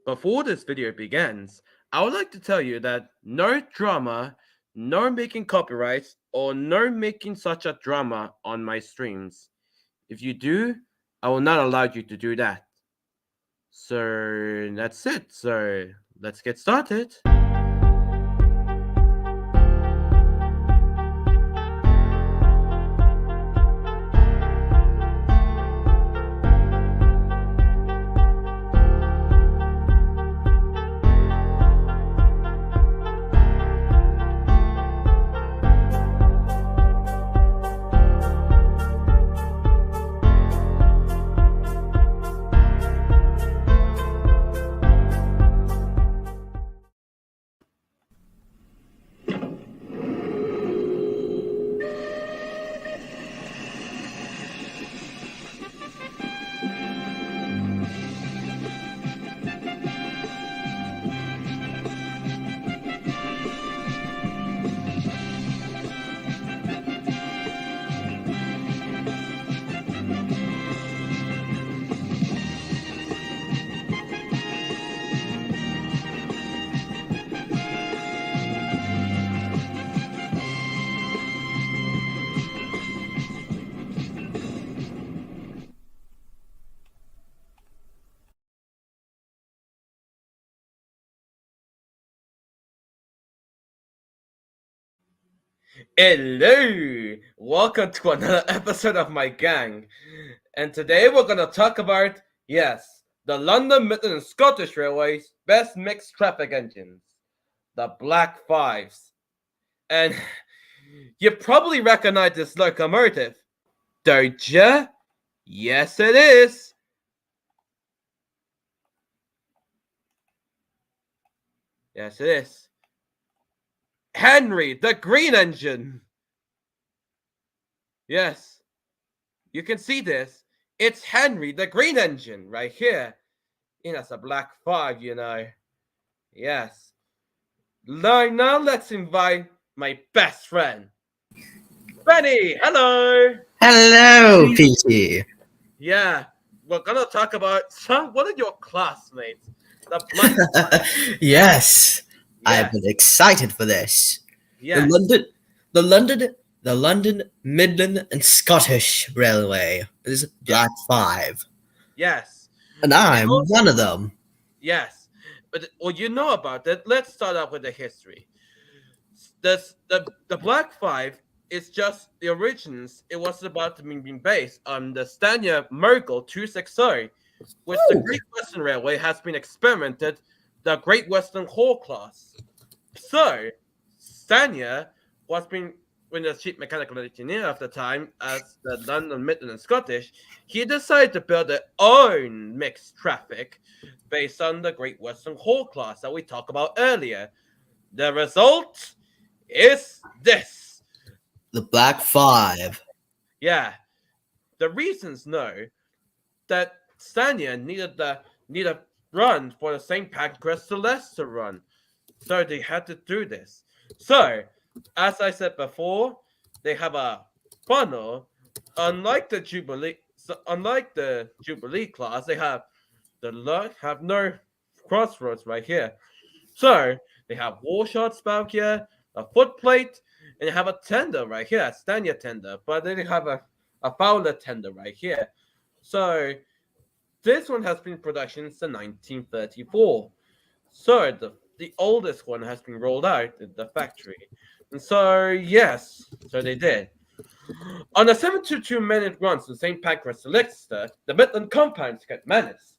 Before this video begins, I would like to tell you that no drama, no making copyrights, or no making such a drama on my streams. If you do, I will not allow you to do that. So that's it. So let's get started. Hello! Welcome to another episode of my gang. And today we're going to talk about, yes, the London, Midland and Scottish Railway's best mixed traffic engines, the Black Fives. And you probably recognize this locomotive, don't you? Yes, it is. Yes, it is. Henry, the green engine. Yes, you can see this. It's Henry, the green engine, right here. That's a Black Five, Yes. Now let's invite my best friend, Benny. Hello. Hello, Petey. Yeah, we're gonna talk about one of your classmates, the Black. Yes, I've Yes, been excited for this. yes, The London, Midland and Scottish Railway is Black Five, yes, and and I'm also, one of them. yes. But what you know about it? Let's start off with the history. The Black Five is just the origins. It was about to be based on the Stania Merkel 260, which the Ooh. Great Western Railway has been experimented the Great Western Hall class. So Stania was being when the chief mechanical engineer of the time as the London, Midland and Scottish, he decided to build their own mixed traffic based on the Great Western Hall class that we talked about earlier. The result is this. The Black Five. Yeah. The reasons know that Stania need a run for the St. Pancras to Leicester run. So they had to do this. So, as I said before, they have a funnel. Unlike the Jubilee class, they have no crossroads right here. So they have wall shot spout here, a footplate, and they have a tender right here, a Stania tender, but then they have a Fowler tender right here. So this one has been in production since 1934. So the oldest one has been rolled out in the factory. And so yes, so they did. On a 7-2-minute run to St. Pancras to Leicester, the Midland compounds get menaced.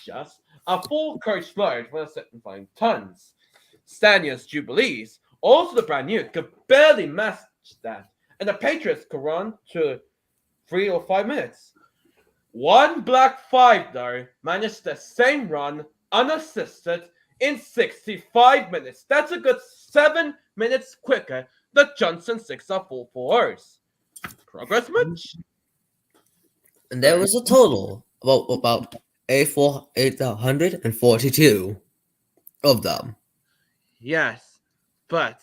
Just a full coach load for 75 tons. Stania's Jubilees, also the brand new, could barely match that, and the Patriots could run to 3 or 5 minutes. One Black Five, though, managed the same run unassisted in 65 minutes. That's a good 7 minutes quicker than Johnson 6R440s. Progress much? And there was a total of about 842 of them. Yes, but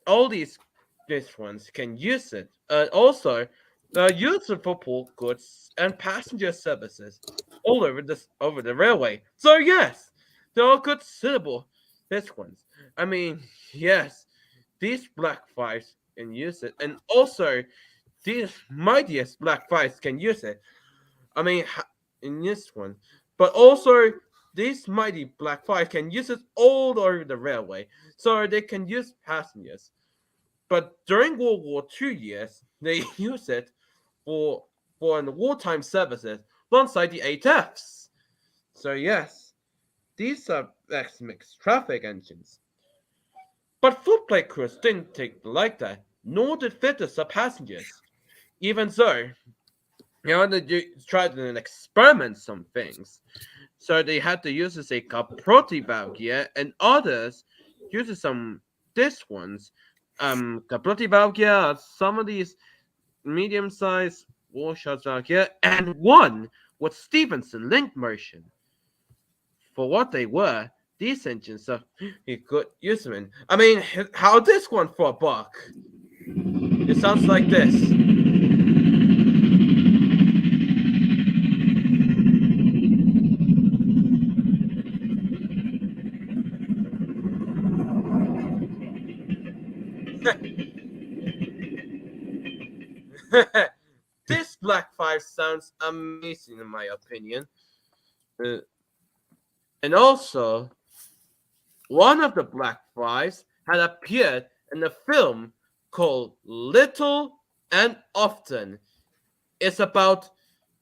all these ones can use it. Also, use it for bulk goods and passenger services all over the railway. So yes, they're all good suitable. This ones. I mean, yes, these black fives can use it, and also these mightiest black fives can use it. I mean, in this one, but also these mighty black fives can use it all over the railway, so they can use passengers. But during World War II years, they use it for wartime services alongside the 8Fs. So yes, these are mixed traffic engines. But footplate crews didn't take like that, nor did fitters or passengers. Even so, they tried to experiment some things. So they had to use a capote valve here, and others uses some this ones. Capote valve here, some of these medium-sized wall shots valve here, and one with Stevenson link motion. For what they were, these engines are a good usement. I mean, how this one for a buck? It sounds like this. This Black Five sounds amazing in my opinion. Uh, and also, one of the Black Fives had appeared in a film called Little and Often. It's about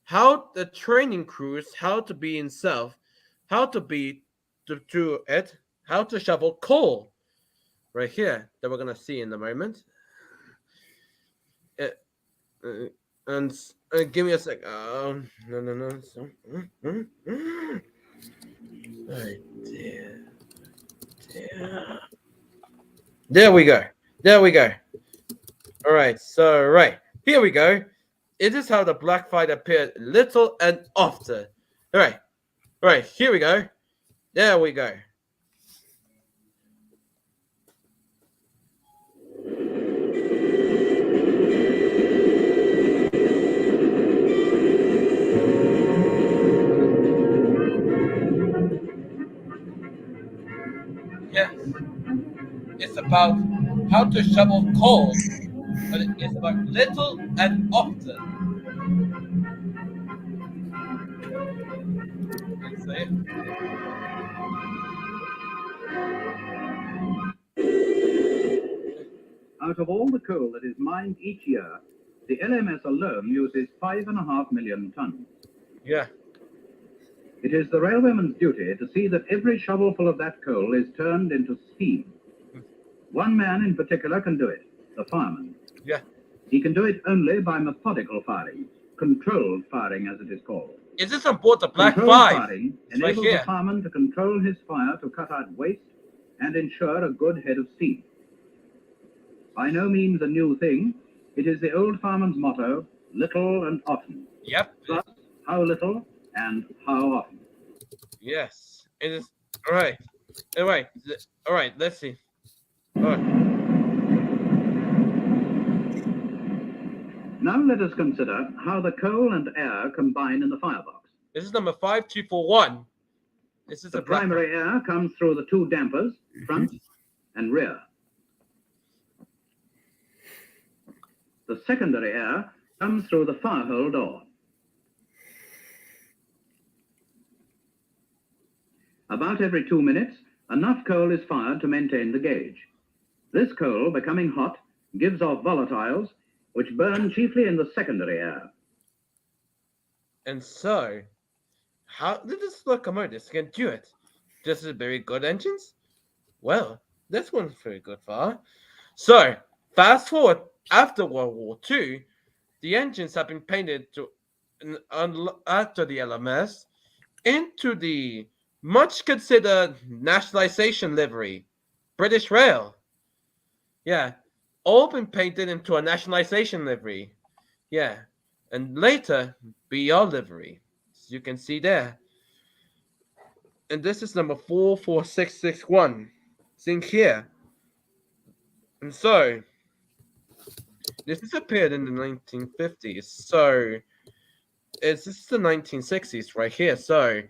how the training crews, how to be in self, how to be to do it, how to shovel coal. Right here, that we're gonna see in a moment. Uh, uh, and give me a sec. No. So, oh, dear. There we go. There we go. All right. So right here we go. It is how the black fight appeared little and often. All right. All right. Here we go. There we go. Yes. It's about how to shovel coal, but it's about little and often. Let's say it. Out of all the coal that is mined each year, the LMS alone uses 5.5 million tons. Yeah. It is the railwayman's duty to see that every shovelful of that coal is turned into steam. One man in particular can do it, the fireman. Yeah. He can do it only by methodical firing, controlled firing as it is called. Is this on board the Black Controlled Five? firing It's right enables here. the fireman to control his fire to cut out waste and ensure a good head of steam. By no means a new thing, it is the old fireman's motto, little and often. Yep. Thus, how little and how often. Yes. It is. All right. All right. All right. Let's see. All right. Now let us consider how the coal and air combine in the firebox. This is number 5241. This is The a black primary air comes through the two dampers, front and rear. The secondary air comes through the fire hole door. About every 2 minutes, enough coal is fired to maintain the gauge. This coal, becoming hot, gives off volatiles, which burn chiefly in the secondary air. And so, how did this locomotive can do it? Just a very good engines? Well, this one's very good far. So, fast forward after World War II, the engines have been painted after the LMS into the much considered nationalization livery, British Rail. Yeah, all been painted into a nationalization livery. Yeah, and later BR livery, as you can see there. And this is number 44661. Think here. And so, this has appeared in the 1950s. So, this is the 1960s right here. So,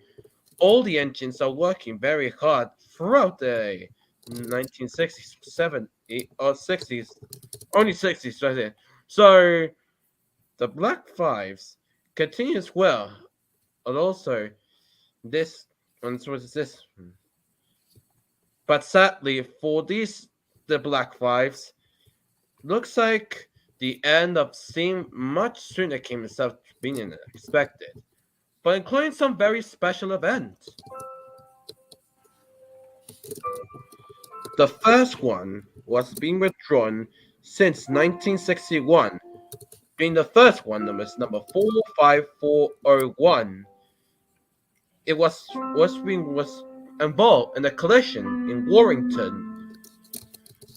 all the engines are working very hard throughout the 1960s, 70s, or 60s, only 60s right there. So the Black Fives continues well, and also this, and so is this. But sadly for these, the Black Fives, looks like the end of Steam much sooner came instead of being expected, but including some very special events. The first one was being withdrawn since 1961, being the first one, number 45401. It was involved in a collision in Warrington,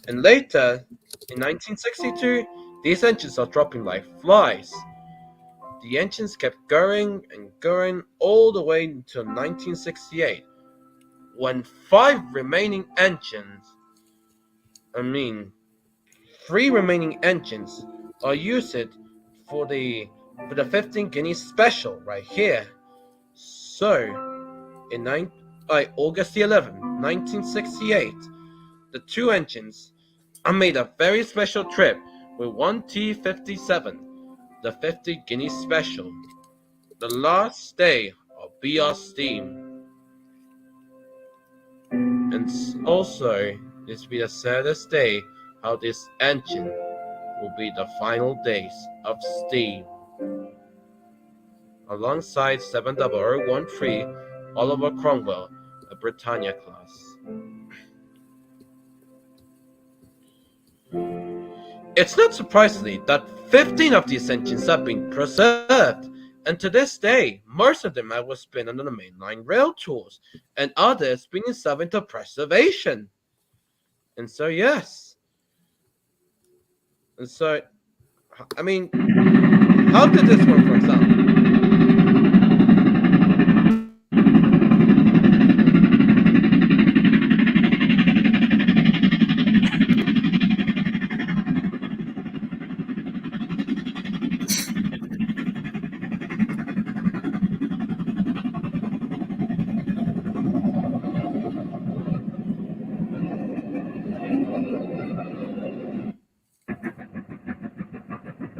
and later in 1962, these engines are dropping like flies. The engines kept going and going all the way until 1968, when I mean, three remaining engines are used for the 15 Guinea special right here. So, in August the 11th, 1968, the two engines are made a very special trip with one T-57, the 50 Guinea special, the last day of BR Steam. And also, this will be the saddest day how this engine will be the final days of Steam. Alongside 70013 Oliver Cromwell, a Britannia class. It's not surprisingly that 15 of these engines have been preserved, and to this day, most of them have been on the mainline rail tours, and others being served into preservation. And so, yes. And so, I mean, how did this one, for example?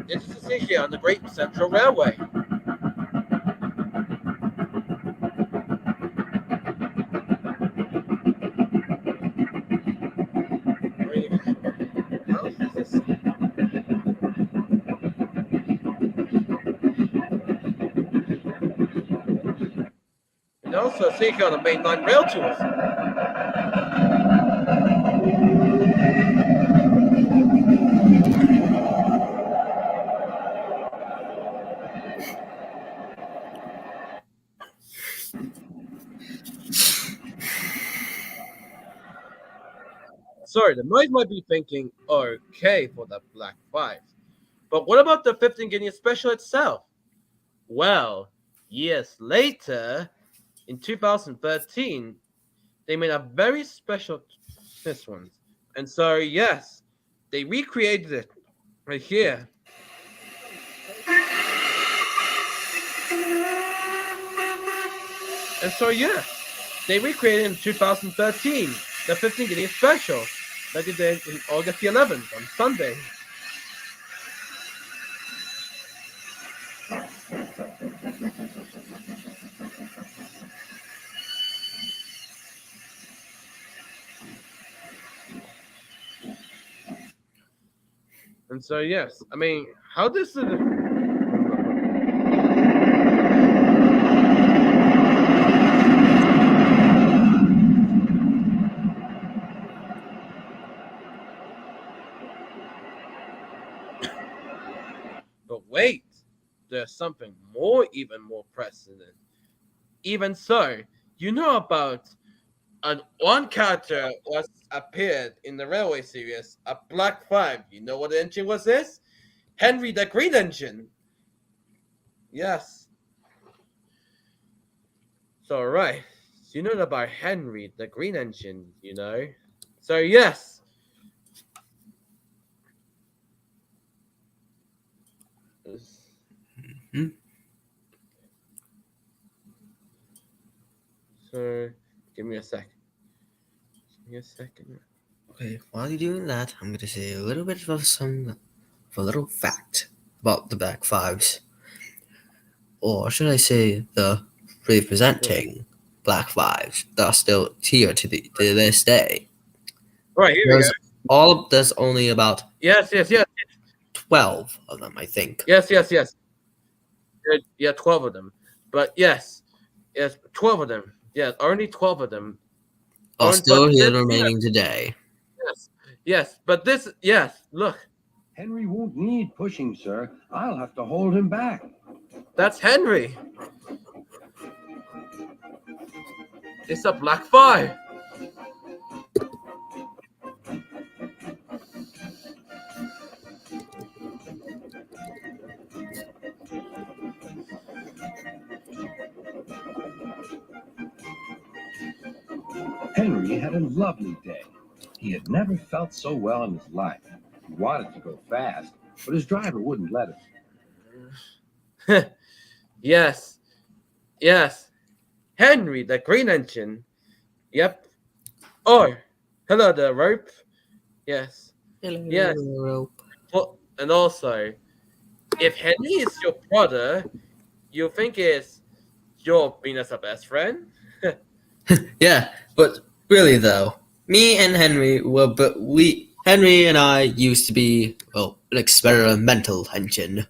This is a here on the Great Central Railway. How is this? And also see here on the mainline rail tours. Sorry, the noise might be thinking, okay, for the Black Five. But what about the 15 Guinea special itself? Well, years later, in 2013, they made a very special this one. And so, yes, they recreated it right here. And so, yeah, they recreated in 2013 the 15 Guinea special that they did in August the 11th on Sunday. And so, yes, I mean, how does it? But wait, there's something even more pressing. Even so, you know about one character was appeared in the railway series, a Black Five. You know what the engine was this? Henry the Green Engine. Yes. So right. So you know about Henry the Green Engine, you know? So yes. Hmm. So give me a sec. Give me a second. Okay, while you're doing that, I'm going to say a little bit of a little fact about the Black Fives. Or should I say the representing Black Fives that are still here to this day. All right, here we go. There's only about Yes, yes, yes, 12 of them, I think. yes, yes, yes. Yeah, 12 of them. But yes, 12 of them. Yeah, only 12 of them. Are still here this, remaining today. yes, yes. But this, yes, look, Henry won't need pushing, sir. I'll have to hold him back. that's Henry. It's a Black Five. Henry had a lovely day. He had never felt so well in his life. He wanted to go fast, but his driver wouldn't let him. Yes, yes. Henry, the green engine. Yep. Oh, hello there, rope. Yes. Yes. Rope. Well, and also, if Henry is your brother, you think is your being as a best friend? Yeah, but really though, me and Henry Henry and I used to be an experimental engine.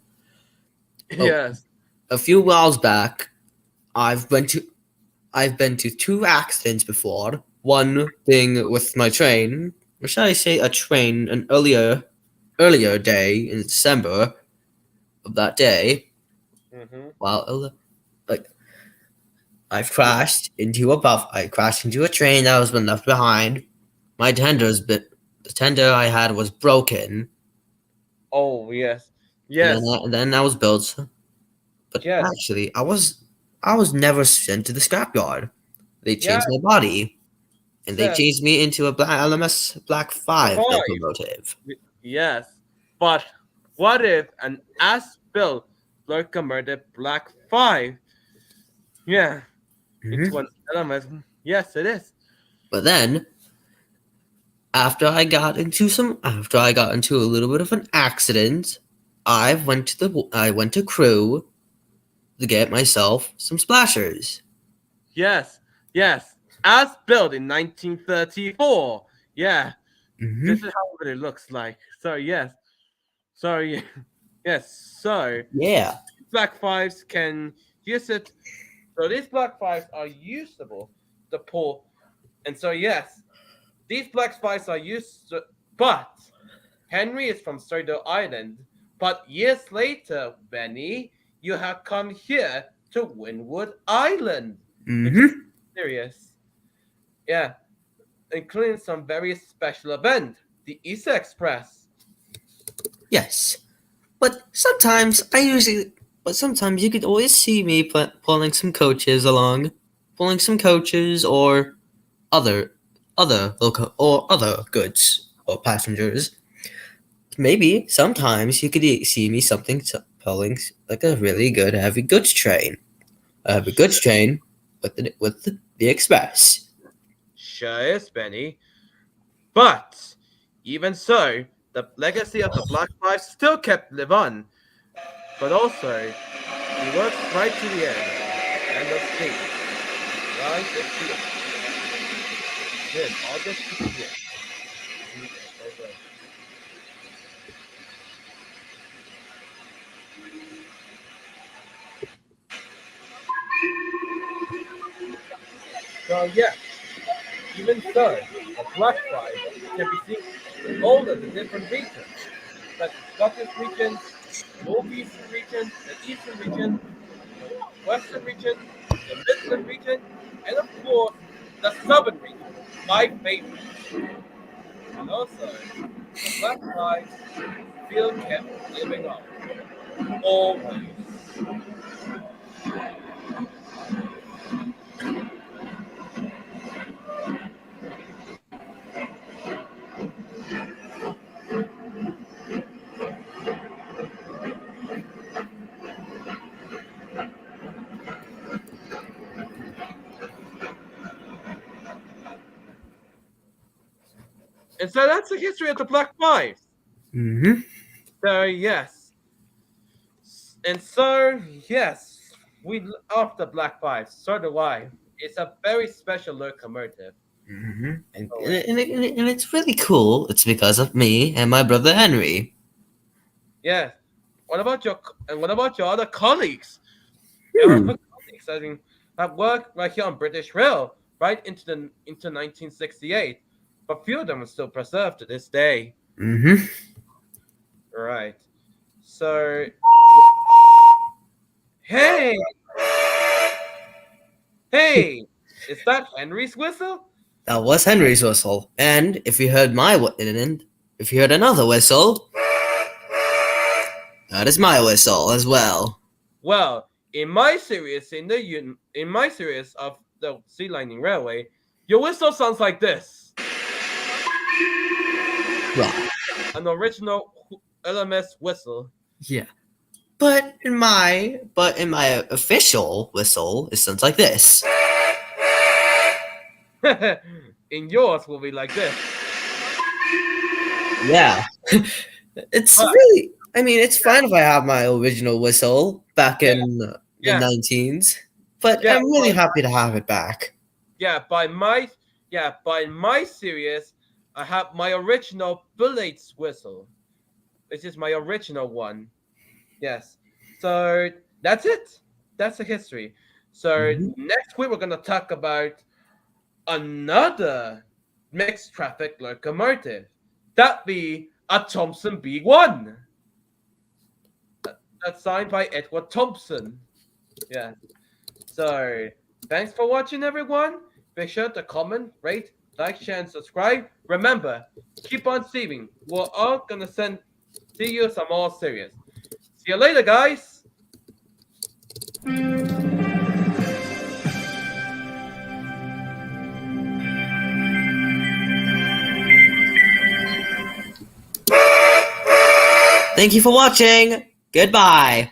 Yes. A few whiles back, I've been to 2 accidents before. One being with my train, or should I say a train, an earlier day in December of that day. Mm-hmm. While like I crashed into a train that was been left behind. The tender I had was broken. Oh yes. And Yes. then I was built. But Yes. actually, I was never sent to the scrapyard. They changed Yeah. my body, and they Yes. changed me into a LMS Black 5 Five. locomotive. Yes. But what if an as-built locomotive Black 5? Yeah. Mhm. It's one element. Yes, it is. But then, after I got into a little bit of an accident, I went to Crew to get myself some splashers. Yes. Yes. As built in 1934. Yeah. Mm-hmm. This is how it looks like. So yes. So yes. So Yeah. Black Fives can use it. So these Black Fives are usable to pull. And so yes, these Black Fives are used. But Henry is from Sado Island. But years later, Benny, you have come here to Wynwood Island, which is Mm-hmm. serious. Yeah, including some very special event, the Easter Express. Yes. But sometimes you could always see me pulling some coaches along, or other other goods or passengers. Maybe sometimes you could see me pulling like a really good heavy goods train. A heavy goods train with the express. Sure is, Benny. But even so, the legacy of the Black Five still kept live on. But also, he works right to the end of state. Right to the end. This August 50th. So yeah, even so, the Black Five can be seen in all of the different regions, like the Scottish region, Northeastern region, the Eastern region, the Western region, the Midland region, and of course the Southern region, my favorite. And also, the Black Five still kept living on. Always. And so that's the history of the Black Fives. Mm-hmm. So yes, and so yes, we love the Black Fives. So do I. It's a very special locomotive. Mm-hmm. And, Oh, and it's really cool. It's because of me and my brother Henry. yeah. What about your other colleagues? Your Hmm. other colleagues, I mean, have worked right here on British Rail right into 1968, but few of them are still preserved to this day. Mm-hmm. Right. So hey, hey, is that Henry's whistle? That was Henry's whistle. And if you heard if you heard another whistle, that is my whistle as well. Well, in my series, in my series of the Sea Lightning Railway, your whistle sounds like this: Right. an original LMS whistle. Yeah. But in my official whistle, it sounds like this. In yours will be like this. Yeah. It's But really. I mean, it's fine if I have my original whistle back yeah, in the yeah, 19s, but yeah, I'm really happy to have it back. yeah. By my series, I have my original Bullets whistle. This is my original one. Yes. So that's it. That's the history. So Mhm. next week we're gonna talk about another mixed traffic locomotive. That be a Thompson B1. That's signed by Edward Thompson. Yeah. So thanks for watching, everyone. Be sure to comment, rate, like, share, and subscribe. Remember, keep on saving. We're all gonna see you some more series. See you later, guys. Thank you for watching. Goodbye.